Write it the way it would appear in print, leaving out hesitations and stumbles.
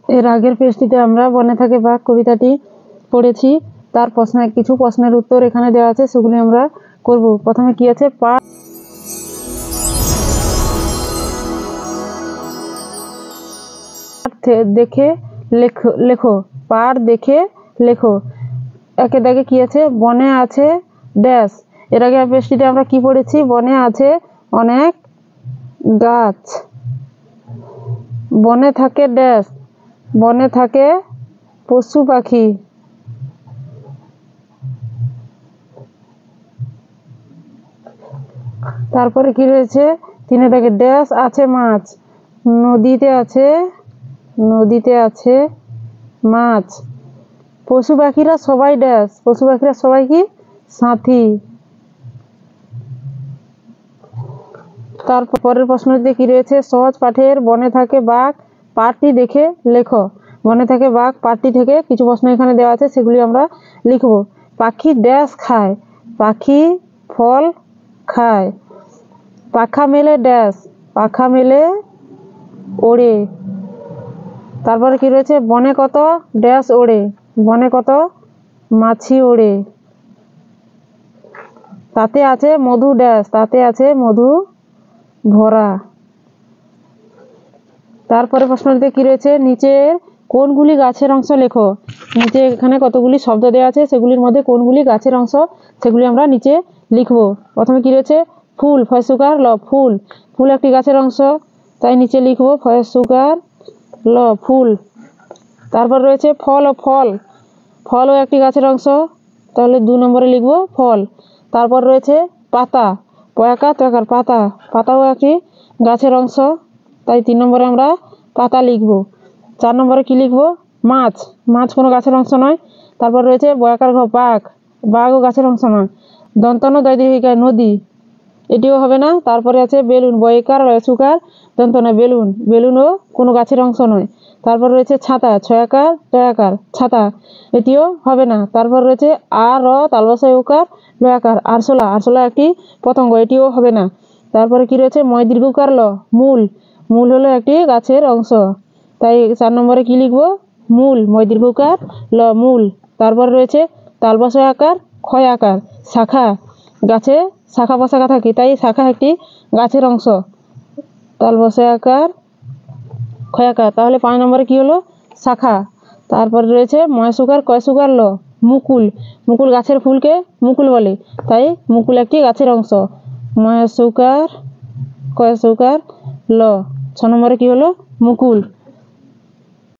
এর আগের পেজটিতে আমরা বনে থাকে বাঘ কবিতাটি পড়েছি। তার কিছু প্রশ্নের উত্তর এখানে দেওয়া আছে, সেগুলি আমরা করব। প্রথমে কি আছে, পাঠ দেখে লেখো। পাঠ দেখে লেখো। একে দাগে কি আছে, বনে আছে ড্যাশ। এর আগে পেজটিতে আমরা কি পড়েছি, বনে আছে অনেক গাছ। বনে থাকে ড্যাশ, বনে থাকে পশু পাখি। তারপরে কি রয়েছে, তিনে দাগে ড্যাশ আছে মাছ। নদীতে আছে মাছ। পশু পাখিরা সবাই ড্যাশ, পশু পাখিরা সবাই কি সাথী। তারপর পরের প্রশ্নটিতে কি রয়েছে, সহজ পাঠের বনে থাকে বাঘ পাঠটি দেখে লেখো। বনে থাকে বাঘ পাঠটি থেকে কিছু প্রশ্ন এখানে দেওয়া আছে, সেগুলি আমরা লিখব। পাখি ড্যাশ খায়, পাখি ফল খায়। পাখা মেলে ড্যাশ, পাখা মেলে ওড়ে। তারপরে কি রয়েছে, বনে কত ড্যাশ ওড়ে, বনে কত মাছি ওড়ে। তাতে আছে মধু ড্যাশ, তাতে আছে মধু ভরা। তারপরে প্রশ্নটিতে কি রয়েছে, নিচের কোনগুলি গাছের অংশ লেখো। নিচে এখানে কতগুলি শব্দ দেওয়া আছে, সেগুলির মধ্যে কোনগুলি গাছের অংশ সেগুলি আমরা নিচে লিখব। প্রথমে কি রয়েছে, ফুল ফয়সুকার ল ফুল। ফুল একটি গাছের অংশ, তাই নিচে লিখব ফয়সুকার ল ফুল। তারপর রয়েছে ফল ও ফল, ফলও একটি গাছের অংশ, তাহলে 2 নম্বরে লিখব ফল। তারপর রয়েছে পাতা, পয়াকা তয়াকার পাতা, পাতাও একটি গাছের অংশ, তাই 3 নম্বরে আমরা পাতা লিখব। 4 নম্বরে কি লিখব, মাছ, মাছ কোনো গাছের অংশ নয়। তারপর রয়েছে বয়াকার ঘ বাঘ, বাঘও গাছের অংশ নয়। দন্তন দয়দিঘিকায় নদী, এটিও হবে না। তারপরে আছে বেলুন, বয়কার সুকার দন্তন বেলুন, বেলুনও কোনো গাছের অংশ নয়। তারপর রয়েছে ছাতা, ছয়াকার তয়াকার ছাতা, এটিও হবে না। তারপর রয়েছে আর র তালবসায় উকার লয়াকার আরশোলা, আরশোলা একটি পতঙ্গ, এটিও হবে না। তারপরে কি রয়েছে, ময় দীর্ঘকার ল মূল, মূল হলো একটি গাছের অংশ, তাই 4 নম্বরে কি লিখব, মূল, ময় দীর্ঘকার ল মূল। তারপর রয়েছে তালবসায় আকার ক্ষয় আকার শাখা, গাছে শাখা প্রশাখা থাকে, তাই শাখা একটি গাছের অংশ, তালবসায় আকার ক্ষয়াকার। তাহলে 5 নম্বরে কি হলো, শাখা। তারপরে রয়েছে ময়সুকার কয়সুকার ল মুকুল, মুকুল গাছের ফুলকে মুকুল বলে, তাই মুকুল একটি গাছের অংশ, ময়সুকার কয়সুকার ল। 6 নম্বরে কি হলো, মুকুল।